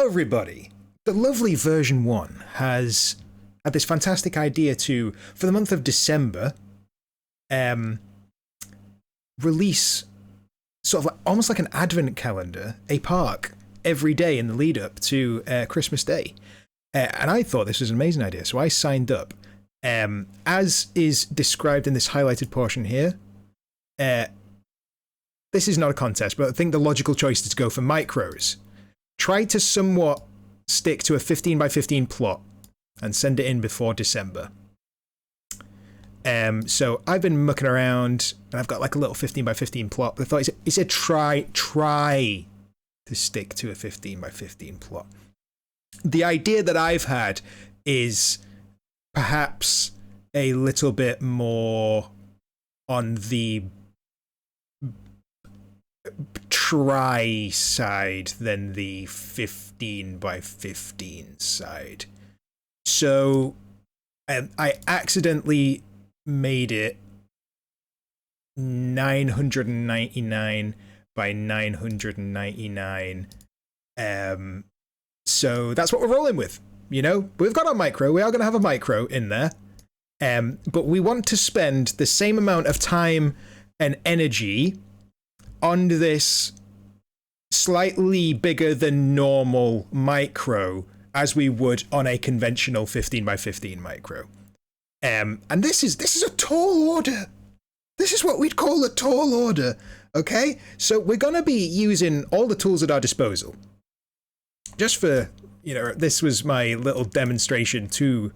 Hello everybody! The lovely version 1 has had this fantastic idea to, for the month of December, release sort of like, almost like an advent calendar, a park, every day in the lead up to Christmas Day. And I thought this was an amazing idea, so I signed up. As is described in this highlighted portion here, this is not a contest, but I think the logical choice is to go for micros. Try to somewhat stick to a 15 by 15 plot and send it in before December. So I've been mucking around and I've got like a little 15 by 15 plot. But I thought he said try to stick to a 15 by 15 plot. The idea that I've had is perhaps a little bit more on the try side than the 15 by 15 side. So I accidentally made it 999 by 999. So that's what we're rolling with. You know, we've got our micro. We are going to have a micro in there. But we want to spend the same amount of time and energy on this slightly bigger than normal micro as we would on a conventional 15 by 15 micro. And this is a tall order. This is what we'd call a tall order. Okay? So we're going to be using all the tools at our disposal. Just for, you know, this was my little demonstration to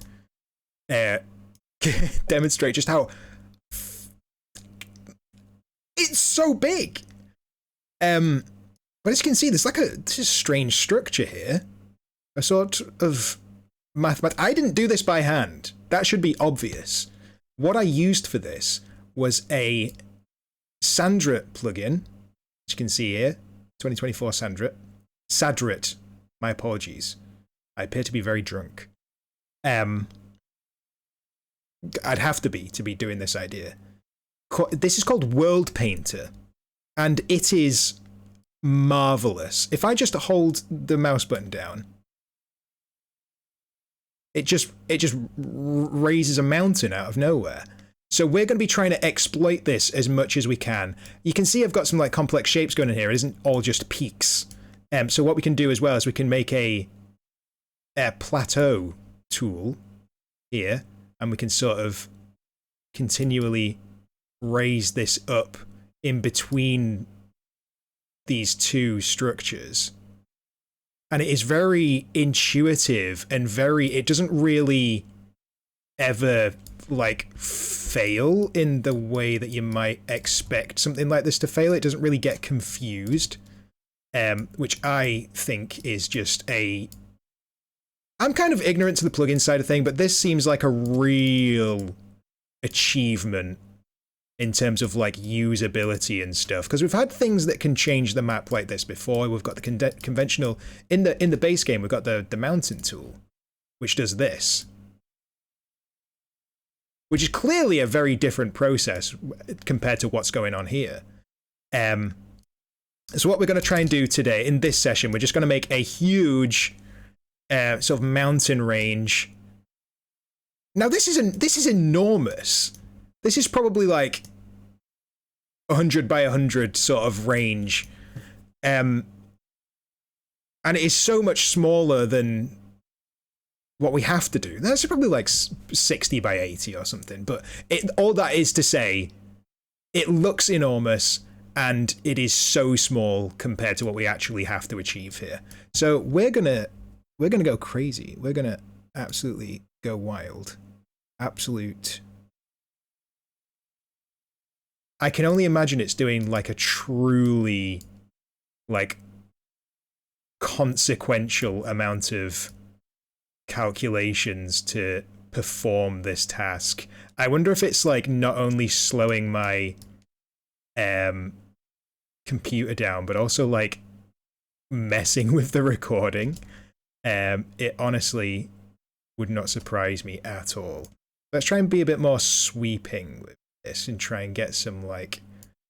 demonstrate just how it's so big. But as you can see, there's like this is strange structure here. A sort of mathematics. I didn't do this by hand. That should be obvious. What I used for this was a Sandrit plugin, which you can see here, 2024 Sadrit. My apologies. I appear to be very drunk. I'd have to be doing this idea. This is called World Painter, and it is marvelous. If I just hold the mouse button down, it just raises a mountain out of nowhere. So we're going to be trying to exploit this as much as we can. You can see I've got some like complex shapes going in here. It isn't all just peaks. So what we can do as well is we can make a plateau tool here, and we can sort of continually raise this up in between these two structures. And it is very intuitive and it doesn't really ever like fail in the way that you might expect something like this to fail. It doesn't really get confused, which I think is just I'm kind of ignorant to the plugin side of thing, but this seems like a real achievement in terms of like usability and stuff, because we've had things that can change the map like this before. We've got the conventional in the base game. We've got the mountain tool, which does this, which is clearly a very different process compared to what's going on here. So what we're going to try and do today in this session, we're just going to make a huge sort of mountain range. Now this is enormous. This is probably like 100 by 100 sort of range. And it is so much smaller than what we have to do. That's probably like 60 by 80 or something. But all that is to say, it looks enormous and it is so small compared to what we actually have to achieve here. So we're gonna go crazy. We're gonna absolutely go wild. Absolute. I can only imagine it's doing like a truly like consequential amount of calculations to perform this task. I wonder if it's like not only slowing my computer down, but also like messing with the recording. It honestly would not surprise me at all. Let's try and be a bit more sweeping with this and try and get some like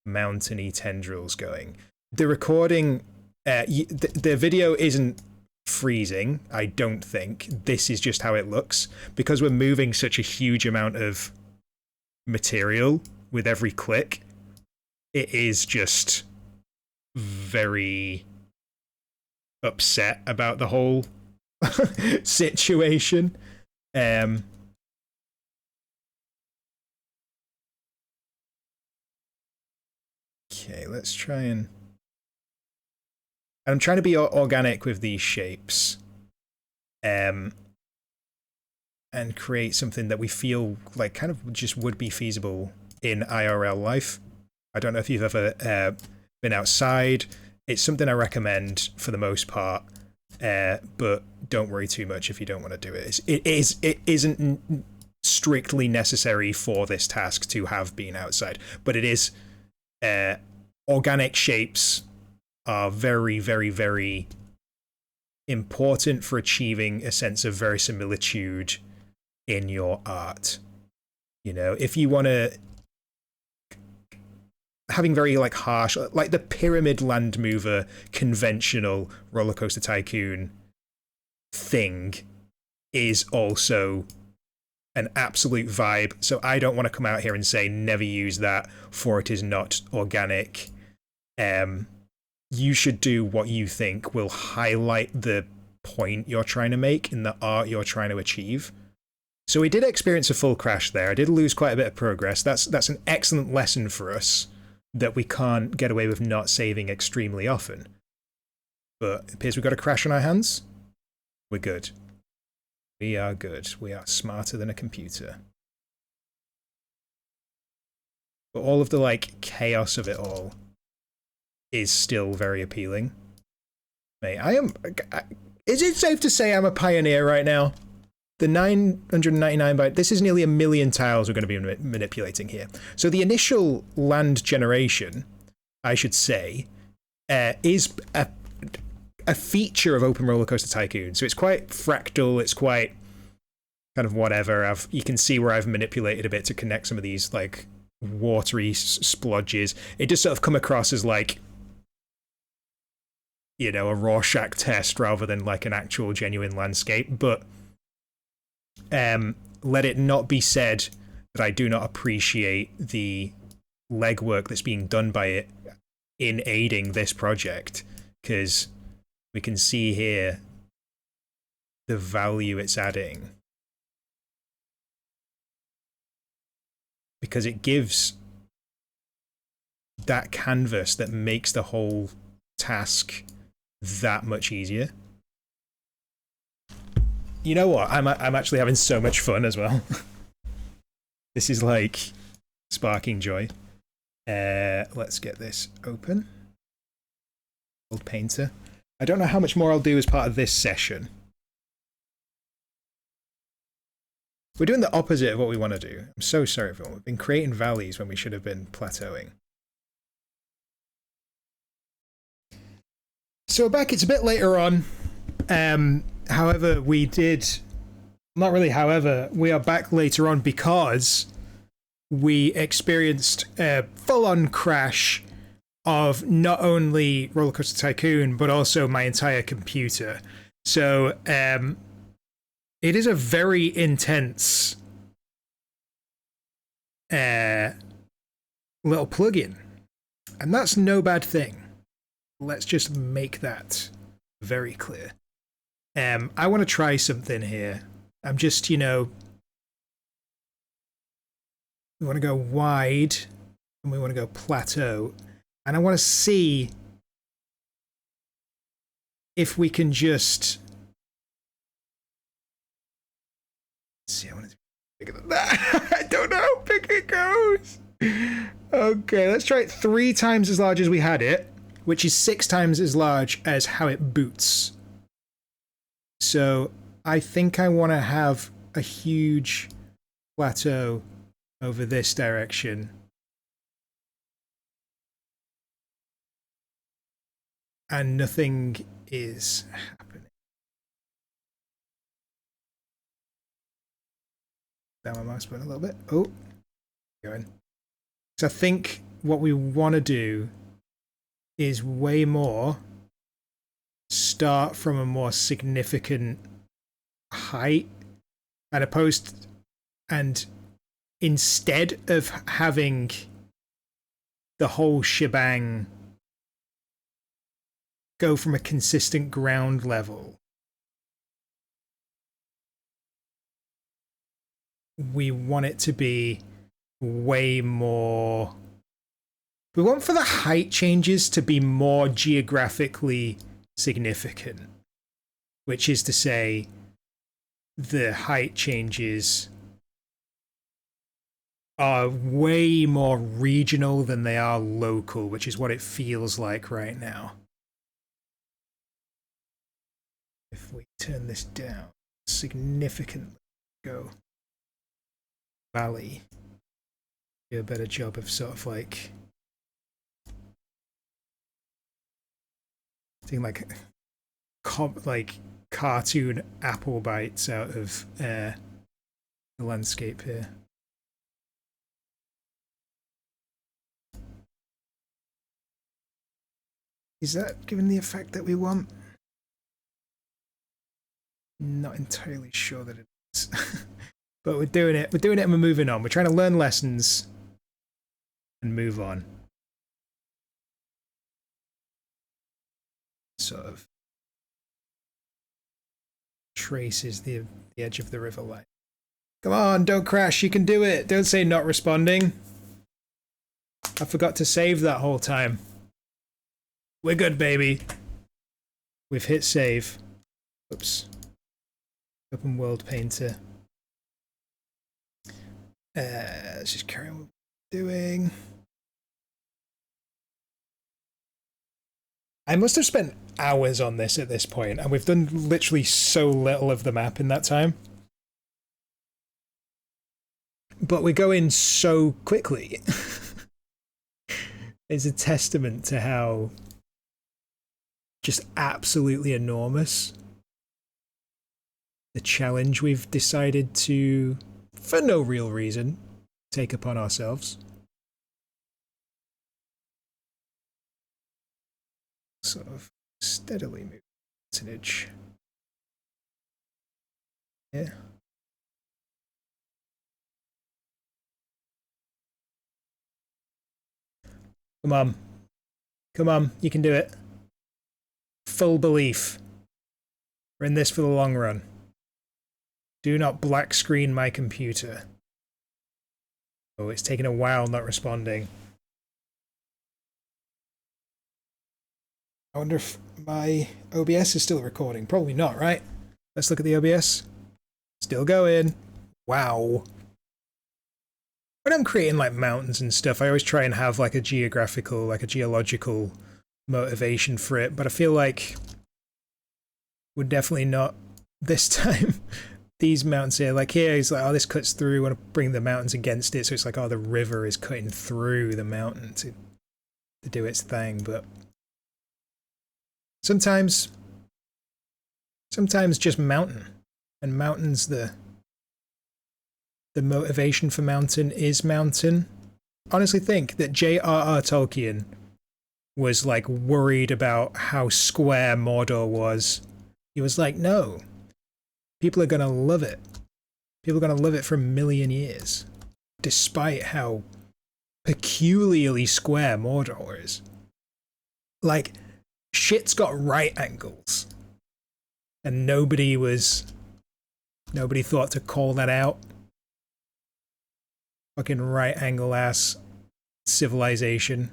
mountainy tendrils going. The recording, the video isn't freezing. I don't think. This is just how it looks. Because we're moving such a huge amount of material with every click, it is just very upset about the whole situation. Okay, let's try and... I'm trying to be organic with these shapes. And create something that we feel like kind of just would be feasible in IRL life. I don't know if you've ever been outside. It's something I recommend for the most part, but don't worry too much if you don't want to do it. It isn't strictly necessary for this task to have been outside, but it is. Organic shapes are very, very, very important for achieving a sense of verisimilitude in your art. You know, if you want to... having very, like, harsh... like, the Pyramid Land Mover conventional Roller Coaster Tycoon thing is also an absolute vibe, so I don't want to come out here and say never use that, for it is not organic. You should do what you think will highlight the point you're trying to make in the art you're trying to achieve. So we did experience a full crash there. I did lose quite a bit of progress. That's an excellent lesson for us, that we can't get away with not saving extremely often. But it appears we've got a crash on our hands. We're good. We are good. We are smarter than a computer. But all of the, like, chaos of it all is still very appealing. Mate, is it safe to say I'm a pioneer right now? The 999 byte, this is nearly 1 million tiles we're going to be manipulating here. So the initial land generation, I should say, is a feature of Open Roller Coaster Tycoon. So it's quite fractal, it's quite kind of whatever. You can see where I've manipulated a bit to connect some of these, like, watery splodges. It just sort of come across as, like, you know, a Rorschach test rather than, like, an actual genuine landscape. But let it not be said that I do not appreciate the legwork that's being done by it in aiding this project, because we can see here the value it's adding. Because it gives that canvas that makes the whole task that much easier. You know what? I'm actually having so much fun as well. This is like sparking joy. Let's get this open. Old Painter. I don't know how much more I'll do as part of this session. We're doing the opposite of what we want to do. I'm so sorry, everyone. We've been creating valleys when we should have been plateauing. So we're back. It's a bit later on. However, we did... Not really however. We are back later on because we experienced a full-on crash of not only Roller Coaster Tycoon, but also my entire computer. So, it is a very intense little plugin, and that's no bad thing. Let's just make that very clear. I want to try something here. I'm just, you know, we want to go wide and we want to go plateau, and I want to see if we can just... See, I want to do bigger than that. I don't know how big it goes. Okay, let's try it 3 times as large as we had it, which is 6 times as large as how it boots. So I think I want to have a huge plateau over this direction. And nothing is happening. Down my mouse button a little bit. Oh, going. So I think what we want to do is way more start from a more significant height, and instead of having the whole shebang go from a consistent ground level, we want it to be way more... We want for the height changes to be more geographically significant, which is to say the height changes are way more regional than they are local, which is what it feels like right now. If we turn this down significantly, go valley, do a better job of sort of like doing like cartoon apple bites out of the landscape here. Is that giving the effect that we want? Not entirely sure that it is. But we're doing it. We're doing it and we're moving on. We're trying to learn lessons and move on. Sort of traces the edge of the river line. Come on, don't crash. You can do it. Don't say not responding. I forgot to save that whole time. We're good, baby. We've hit save. Oops. Open world painter. Let's just carry on what we're doing. I must have spent hours on this at this point, and we've done literally so little of the map in that time. But we're going so quickly. It's a testament to how just absolutely enormous the challenge we've decided to, for no real reason, take upon ourselves. Sort of steadily move percentage. Yeah. Come on. Come on, you can do it. Full belief. We're in this for the long run. Do not black screen my computer. Oh, it's taking a while not responding. I wonder if my OBS is still recording. Probably not, right? Let's look at the OBS. Still going. Wow. When I'm creating like mountains and stuff, I always try and have like a geographical, like a geological motivation for it, but I feel like we're definitely not this time. These mountains here, like here, it's like, oh, this cuts through, I want to bring the mountains against it, so it's like, oh, the river is cutting through the mountain to do its thing, but sometimes just mountain, and mountain's the motivation for mountain is mountain. Honestly think that J.R.R. Tolkien was like worried about how square Mordor was. He was like, no, people are gonna love it. People are gonna love it for a million years, despite how peculiarly square Mordor is. Like, shit's got right angles, and nobody thought to call that out. Fucking right angle ass civilization.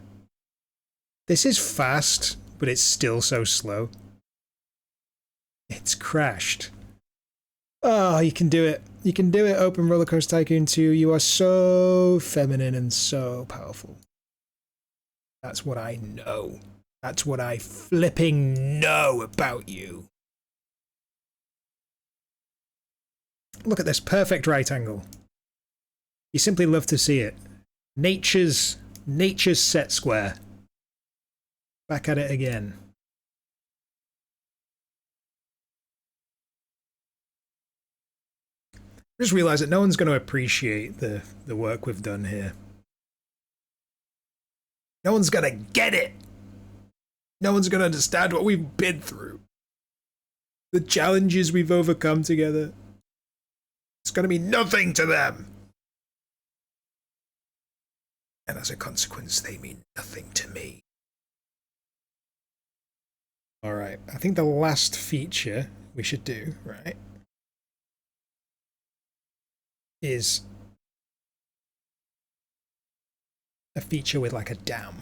This is fast, but it's still so slow. It's crashed. Oh, you can do it. You can do it, Open Rollercoaster Tycoon 2. You are so feminine and so powerful. That's what I know. That's what I flipping know about you. Look at this perfect right angle. You simply love to see it. Nature's set square. Back at it again. I just realised that no one's going to appreciate the work we've done here. No one's going to get it. No one's going to understand what we've been through. The challenges we've overcome together. It's gonna be nothing to them. And as a consequence, they mean nothing to me. Alright, I think the last feature we should do, right, is a feature with like a dam.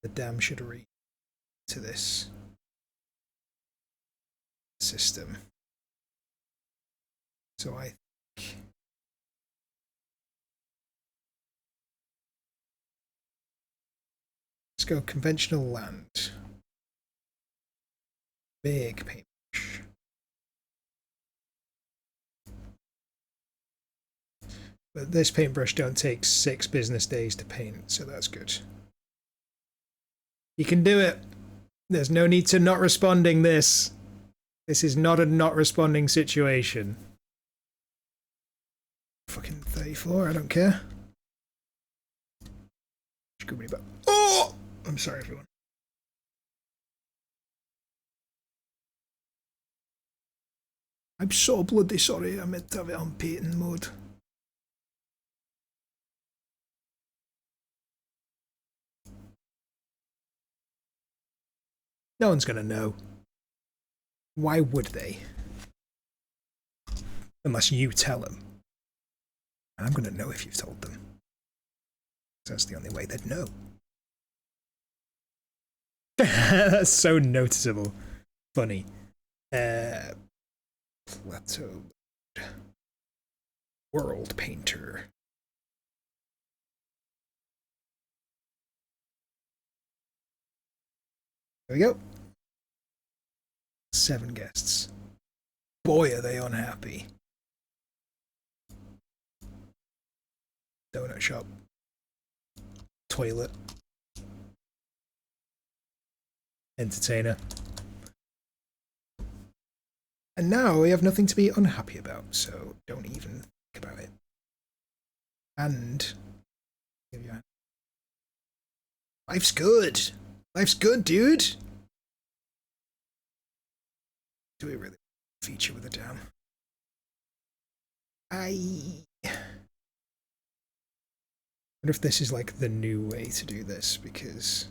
The dam should read to this system. So I think let's go conventional land. Big paintbrush. But this paintbrush don't take 6 business days to paint, so that's good. You can do it. There's no need to not responding this. This is not a not responding situation. Fucking 34, I don't care. Oh! I'm sorry, everyone. I'm so bloody sorry, I meant to have it on painting mode. No one's gonna know. Why would they? Unless you tell them. I'm gonna know if you've told them. That's the only way they'd know. That's so noticeable. Funny. Plateau. World Painter. There we go. 7 guests. Boy, are they unhappy. Donut shop. Toilet. Entertainer. And now we have nothing to be unhappy about, so don't even think about it. And life's good. Life's good, dude. Do we really feature with a dam? I wonder if this is like the new way to do this, because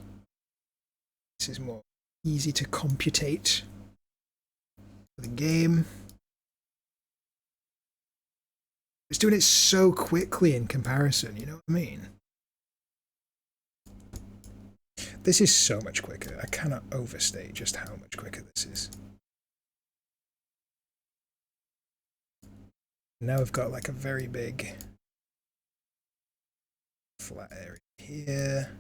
this is more easy to computate for the game. It's doing it so quickly in comparison, you know what I mean? This is so much quicker. I cannot overstate just how much quicker this is. Now we've got like a very big flat area here.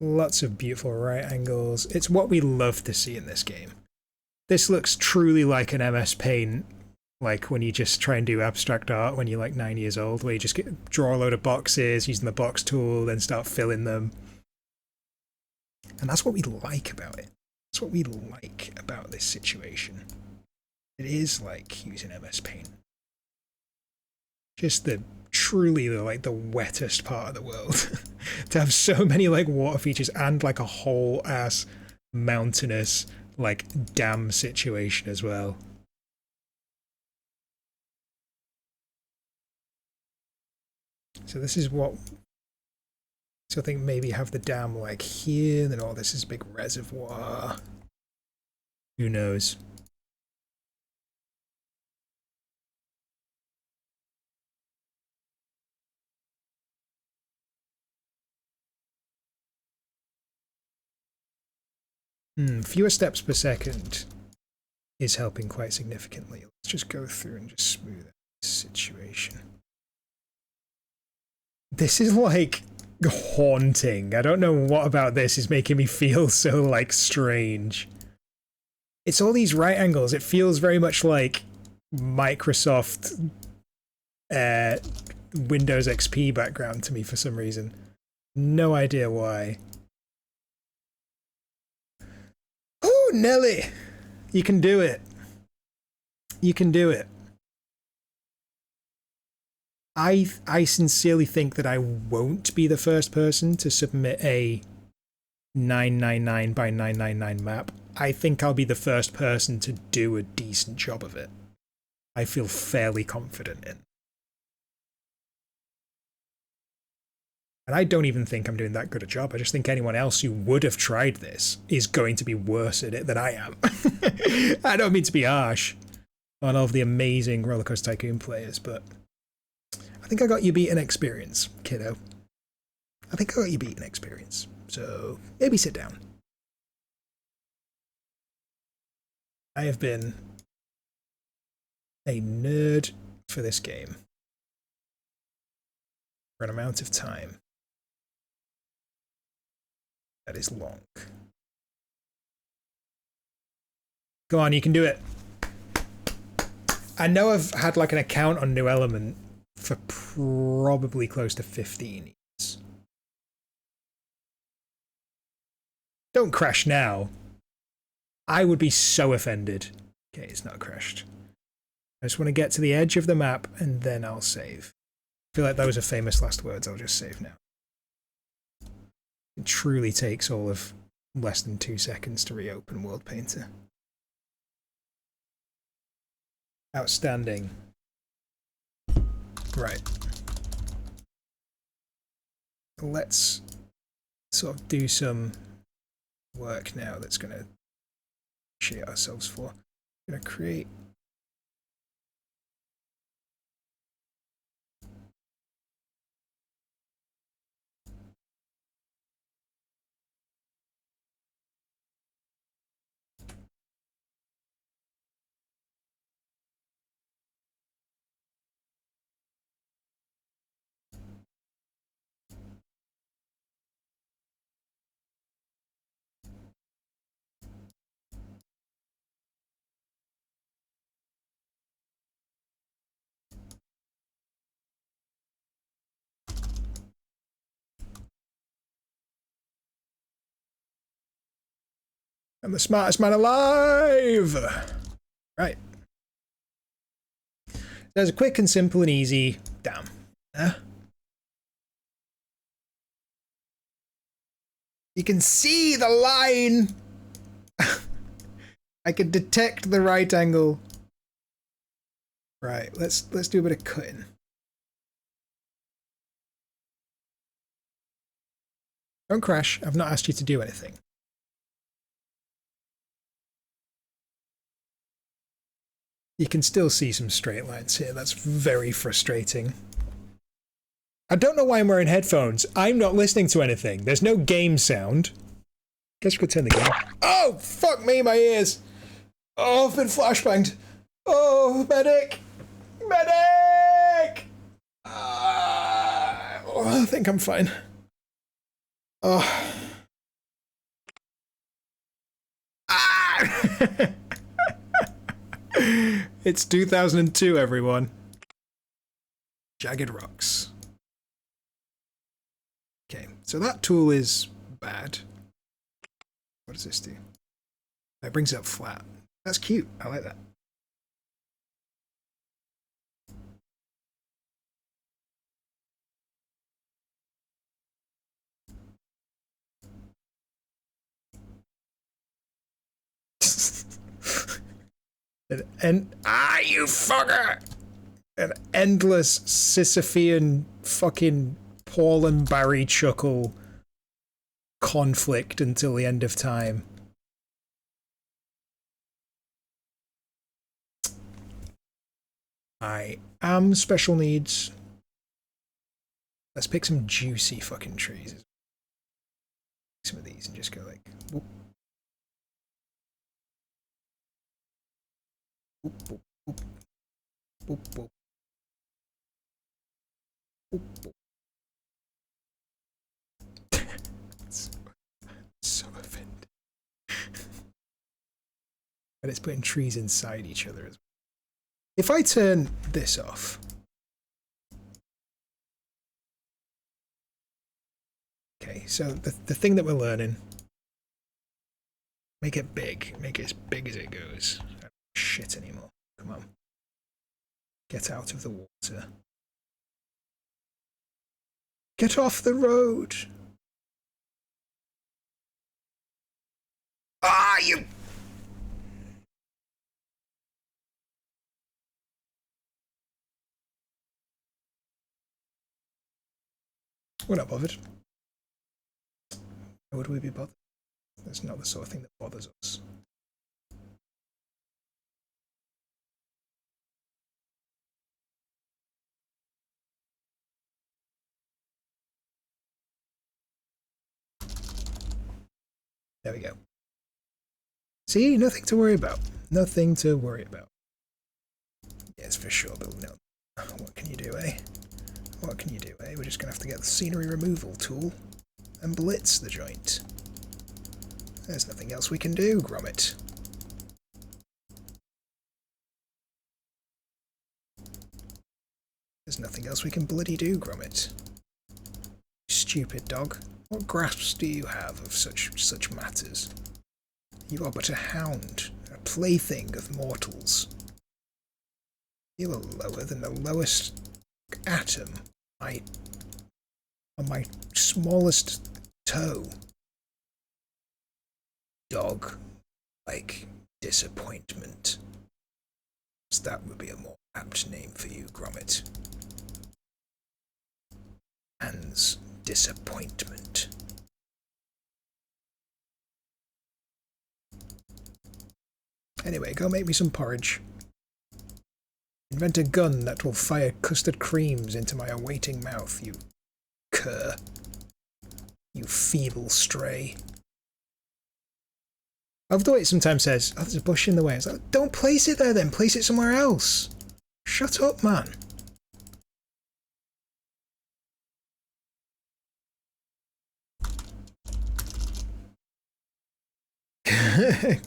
Lots of beautiful right angles. It's what we love to see in this game. This looks truly like an MS Paint, like when you just try and do abstract art when you're like 9 years old, where you just draw a load of boxes using the box tool, then start filling them. And that's what we like about it. That's what we like about this situation. It is like using MS Paint. Just truly like the wettest part of the world. To have so many like water features and like a whole ass mountainous like dam situation as well. So this is what, so I think maybe have the dam like here, then oh, this is a big reservoir. Who knows? Fewer steps per second is helping quite significantly. Let's just go through and just smooth out this situation. This is like haunting. I don't know what about this is making me feel so like strange. It's all these right angles. It feels very much like Microsoft Windows XP background to me for some reason. No idea why. Oh, Nelly! You can do it. You can do it. I sincerely think that I won't be the first person to submit a 999 by 999 map. I think I'll be the first person to do a decent job of it. I feel fairly confident in. And I don't even think I'm doing that good a job. I just think anyone else who would have tried this is going to be worse at it than I am. I don't mean to be harsh on all of the amazing Roller Coaster Tycoon players, but I think I got you beat in experience, kiddo. I think I got you beat in experience. So maybe sit down. I have been a nerd for this game for an amount of time that is long. Come on, you can do it. I know I've had like an account on New Element for probably close to 15 years. Don't crash now. I would be so offended. Okay, it's not crashed. I just want to get to the edge of the map and then I'll save. I feel like those are famous last words. I'll just save now. It truly takes all of less than 2 seconds to reopen World Painter. Outstanding. Right. Let's sort of do some work now that's going to appreciate ourselves for. We're going to create I'm the smartest man alive! Right. There's a quick and simple and easy. Damn. You can see the line! I can detect the right angle. Right, let's do a bit of cutting. Don't crash. I've not asked you to do anything. You can still see some straight lines here. That's very frustrating. I don't know why I'm wearing headphones. I'm not listening to anything. There's no game sound. Guess we could turn the game. Oh, fuck me, my ears. Oh, I've been flashbanged. Oh, medic. Medic! I think I'm fine. Oh. Ah! It's 2002, everyone. Jagged rocks. Okay, so that tool is bad. What does this do? That brings it up flat. That's cute. I like that. You fucker! An endless Sisyphean fucking Paul and Barry chuckle conflict until the end of time. I am special needs. Let's pick some juicy fucking trees. Some of these and just go like, whoop. Whoop, whoop, whoop. Whoop, whoop. Whoop, whoop. So offended. And it's putting trees inside each other as well. If I turn this off, okay, so the thing that we're learning, make it big, make it as big as it goes. I don't shit anymore. Come on, get out of the water. Get off the road! Ah, you... We're not bothered. Would we be bothered? That's not the sort of thing that bothers us. There we go. See, nothing to worry about. Nothing to worry about. Yes, for sure, but no. What can you do, eh? What can you do, eh? We're just gonna have to get the scenery removal tool and blitz the joint. There's nothing else we can do, Gromit. There's nothing else we can bloody do, Gromit. Stupid dog. What grasps do you have of such matters? You are but a hound, a plaything of mortals. You are lower than the lowest atom on my smallest toe. Dog, like disappointment. That would be a more apt name for you, Gromit. Anne's disappointment. Anyway, go make me some porridge. Invent a gun that will fire custard creams into my awaiting mouth, you cur. You feeble stray. I love the way it sometimes says, oh, there's a bush in the way. It's like, don't place it there then, place it somewhere else. Shut up, man.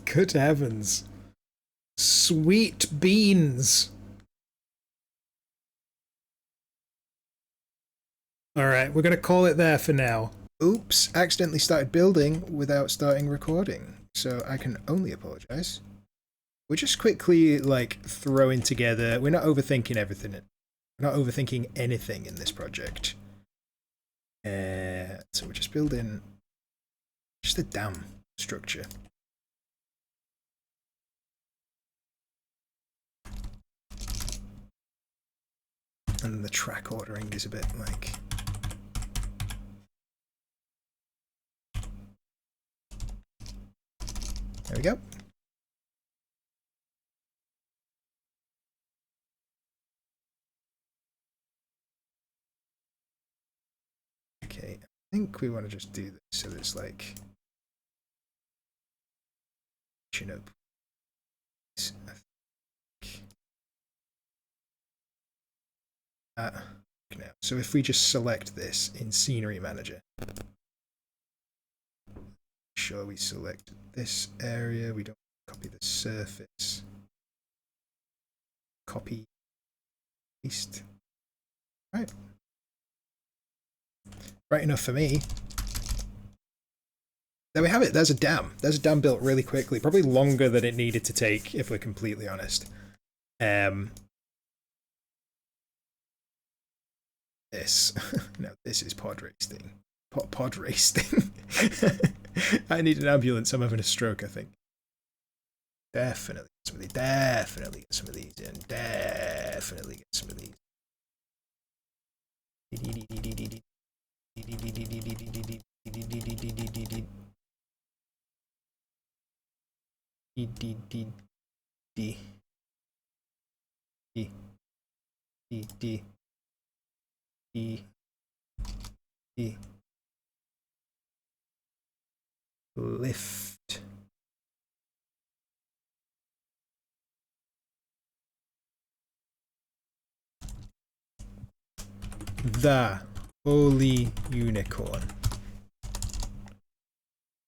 Good heavens. Sweet beans. Alright, we're going to call it there for now. Oops, accidentally started building without starting recording, so I can only apologise. We're just quickly, like, throwing together... We're not overthinking everything. We're not overthinking anything in this project. So we're just building just a dam structure. And the track ordering is a bit like... There we go. Okay, I think we want to just do this so it's like... Chin up. Now, so if we just select this in Scenery Manager, sure we select this area, we don't copy the surface, copy, paste, right enough for me. There we have it, there's a dam built really quickly, probably longer than it needed to take if we're completely honest. This. No, this is pod racing. Pod racing. I need an ambulance. I'm having a stroke, I think. Definitely get some of these. Definitely get some of these in. Definitely get some of these. Lift. The holy unicorn.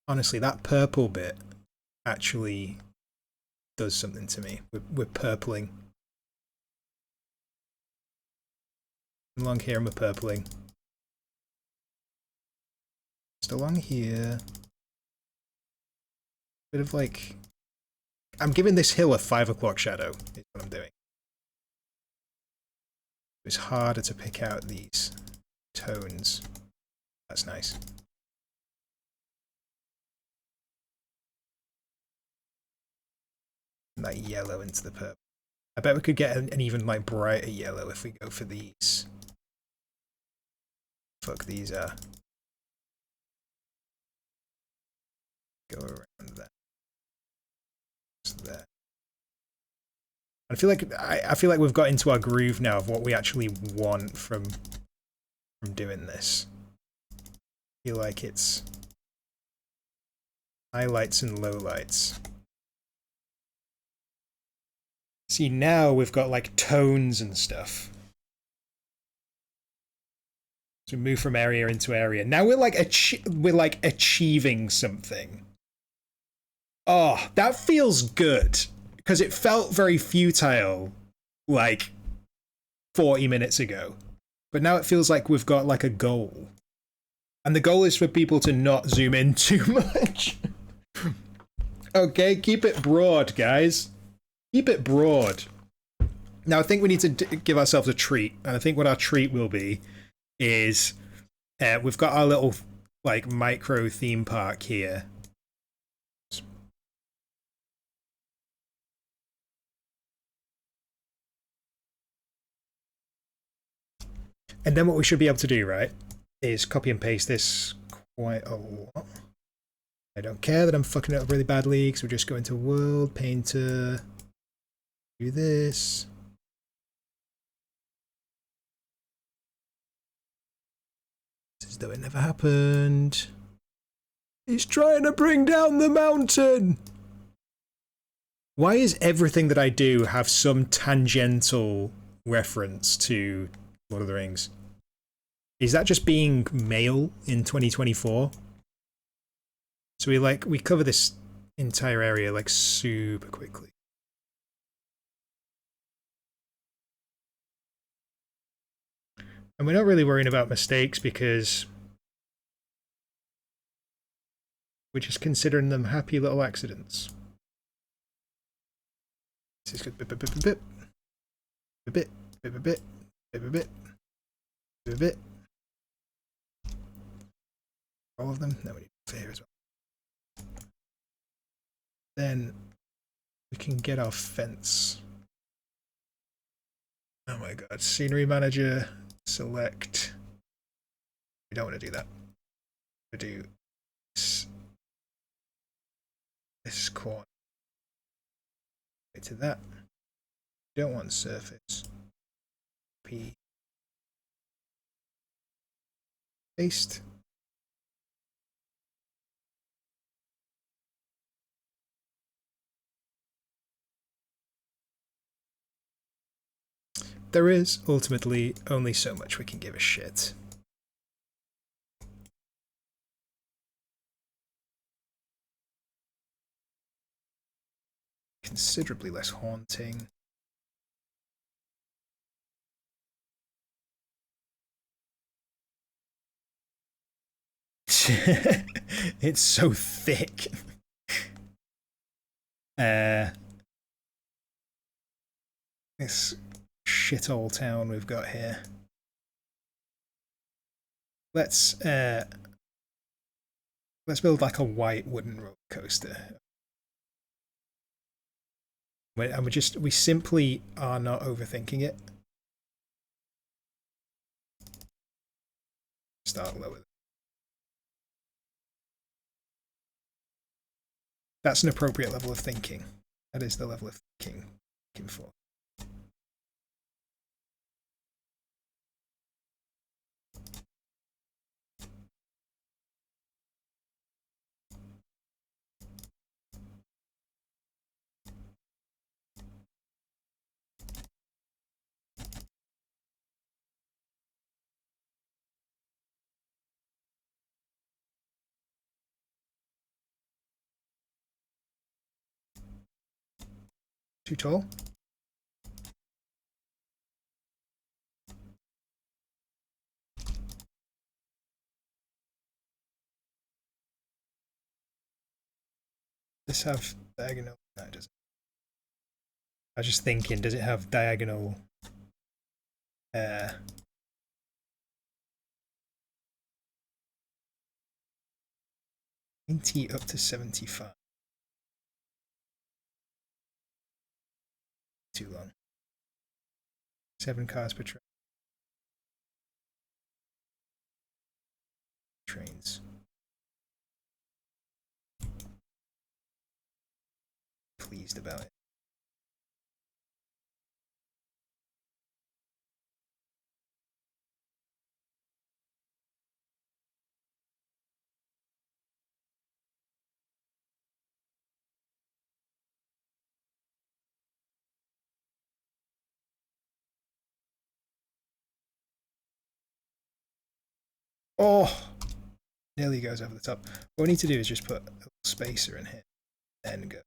Honestly, that purple bit actually does something to me. We're purpling. Along here and we're purpling. Just along here. Bit of like... I'm giving this hill a 5 o'clock shadow, is what I'm doing. It's harder to pick out these tones. That's nice. And that yellow into the purple. I bet we could get an even like brighter yellow if we go for these. Fuck these are. Go around there. Just there. I feel like we've got into our groove now of what we actually want from doing this. I feel like it's highlights and lowlights. See, now we've got like tones and stuff. So we move from area into area. Now we're like achieving something. Oh, that feels good. Because it felt very futile like 40 minutes ago. But now it feels like we've got like a goal. And the goal is for people to not zoom in too much. Okay, keep it broad, guys. Keep it broad. Now I think we need to give ourselves a treat. And I think what our treat will be is we've got our little like micro theme park here. And then what we should be able to do, right, is copy and paste this quite a lot. I don't care that I'm fucking it up really badly, because we're just going to World Painter, do this. It's as though it never happened. He's trying to bring down the mountain! Why is everything that I do have some tangential reference to Lord of the Rings? Is that just being male in 2024? So we cover this entire area like super quickly. And we're not really worrying about mistakes because we're just considering them happy little accidents. This is good. Bit, bit, bit, bit, bit, bit, bit, bit, bit, bit, bit, bit, bit. All of them? No, we need to here as well. Then we can get our fence. Oh my god, scenery manager, select. We don't want to do that. We do this corner. To that. We don't want surface. P. Paste. There is ultimately only so much we can give a shit. Considerably less haunting. It's so thick. This shithole town we've got here. Let's build like a white wooden roller coaster. And we simply are not overthinking it. Start lower. That's an appropriate level of thinking. That is the level of thinking I'm looking for. Too tall? Does this have diagonal? No, it doesn't. I was just thinking, does it have diagonal? 90 up to 75. Too long. 7 cars per trains. Pleased about it. Oh, nearly goes over the top. What we need to do is just put a little spacer in here and go.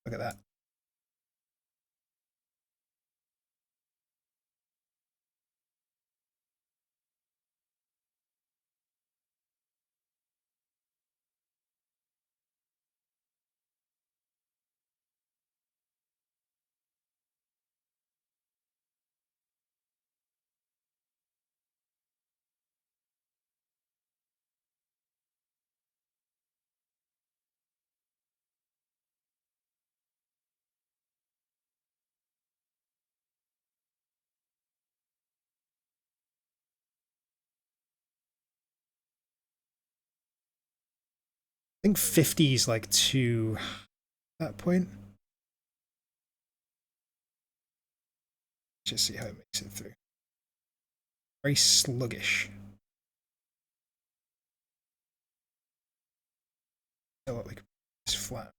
Look at that. I think 50 is like to that point. Just see how it makes it through. Very sluggish. You know what, we can put this flat.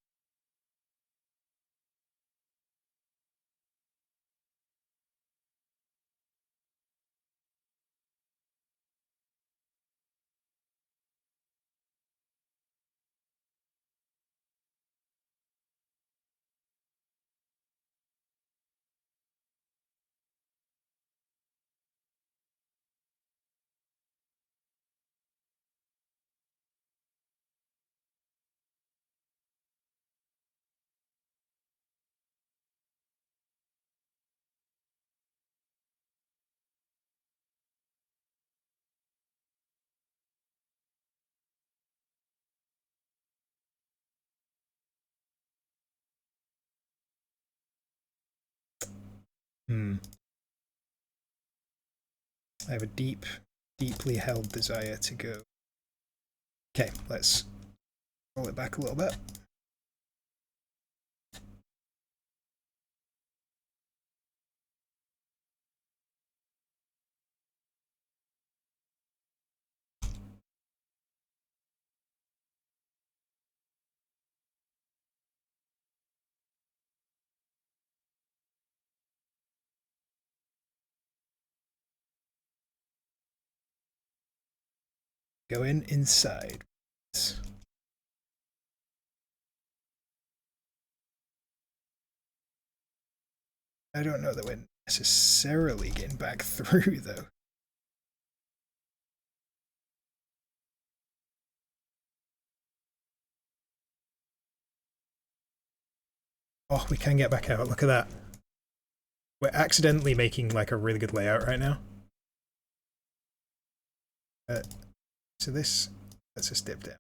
I have a deeply held desire to go. Okay, let's roll it back a little bit. Go inside. I don't know that we're necessarily getting back through, though. Oh, we can get back out. Look at that. We're accidentally making like a really good layout right now. So this, let's just dip down.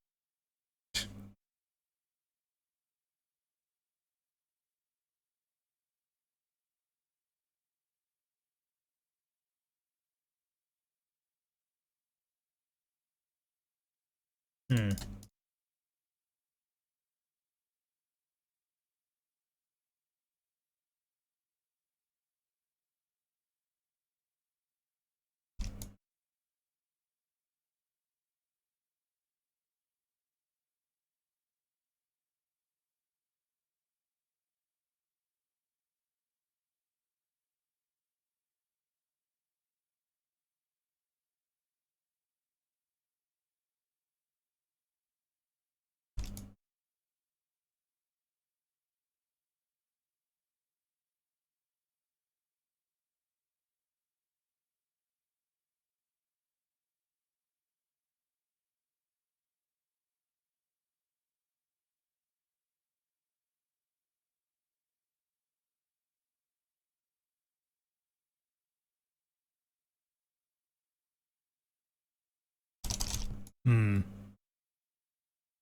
Hmm.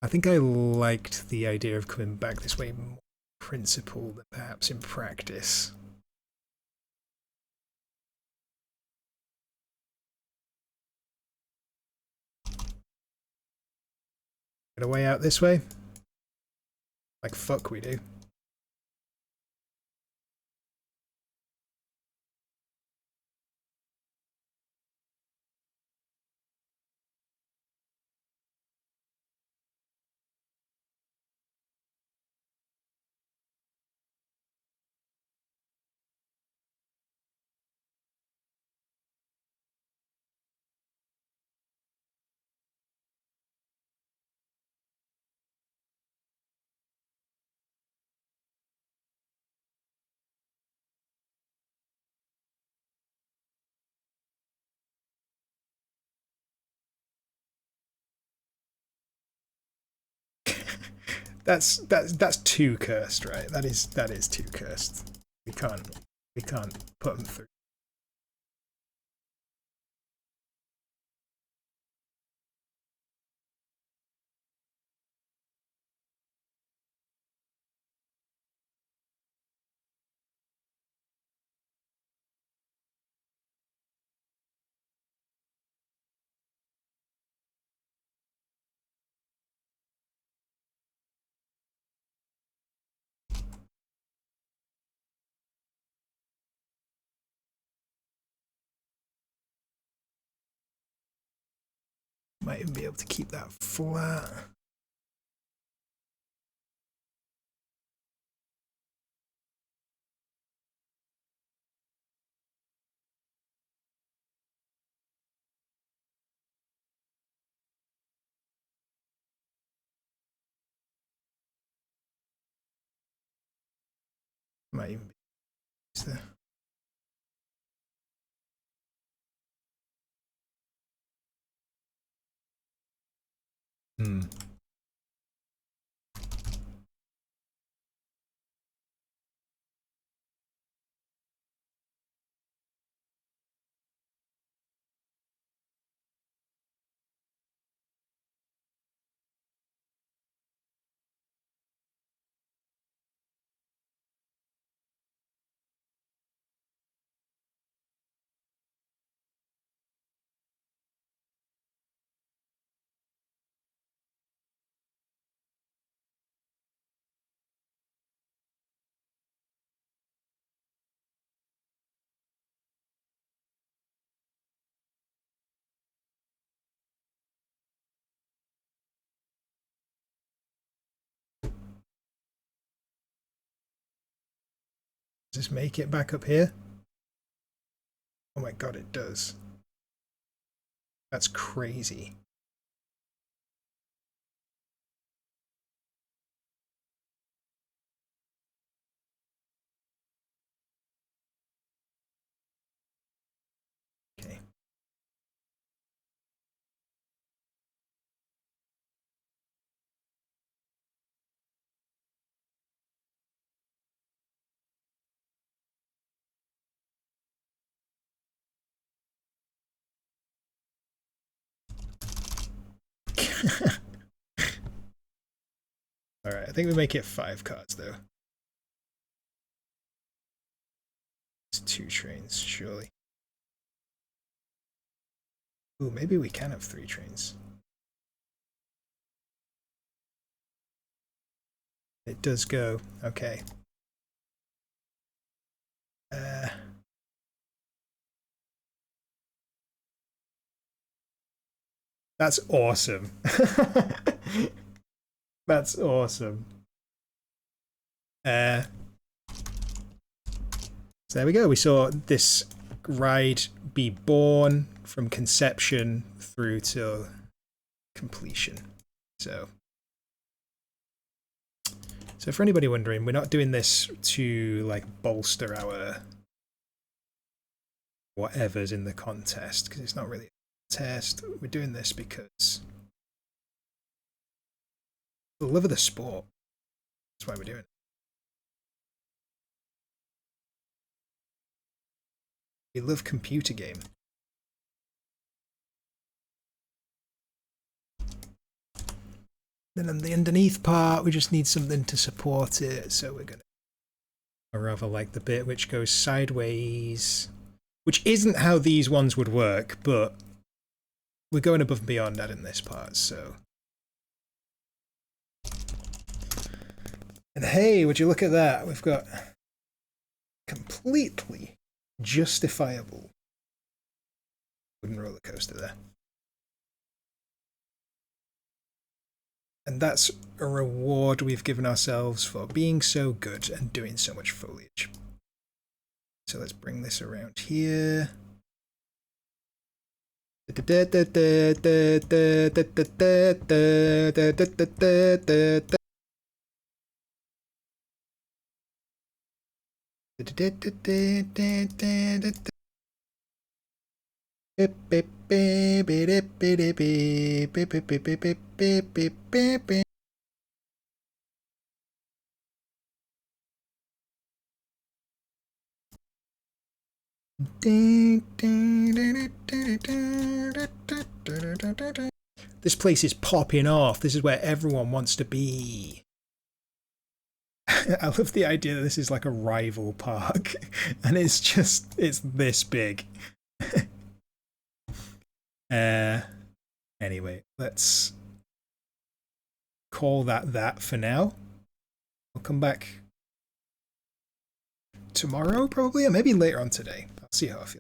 I think I liked the idea of coming back this way more principle than perhaps in practice. Get a way out this way? Like fuck we do. That's too cursed, right? That is too cursed. We can't put them through. Might even be able to keep that flat. Might even be there. Hmm. Does this make it back up here? Oh my god, it does. That's crazy. Okay. Alright, I think we make it 5 cards though. It's 2 trains, surely. Ooh, maybe we can have 3 trains. It does go. Okay. That's awesome. That's awesome. So there we go. We saw this ride be born from conception through to completion. So for anybody wondering, we're not doing this to like bolster our whatever's in the contest, because it's not really a test. We're doing this because the love of the sport. That's why we're doing it. We love computer game. Then on the underneath part, we just need something to support it. So we're going to, I rather like the bit which goes sideways, which isn't how these ones would work, but we're going above and beyond that in this part, so. And hey, would you look at that? We've got completely justifiable wooden roller coaster there. And that's a reward we've given ourselves for being so good and doing so much foliage. So let's bring this around here. This place is popping off. This is where everyone wants to be. I love the idea that this is like a rival park and it's this big. Anyway, let's call that for now. I'll come back tomorrow probably, or maybe later on today. I'll see how I feel.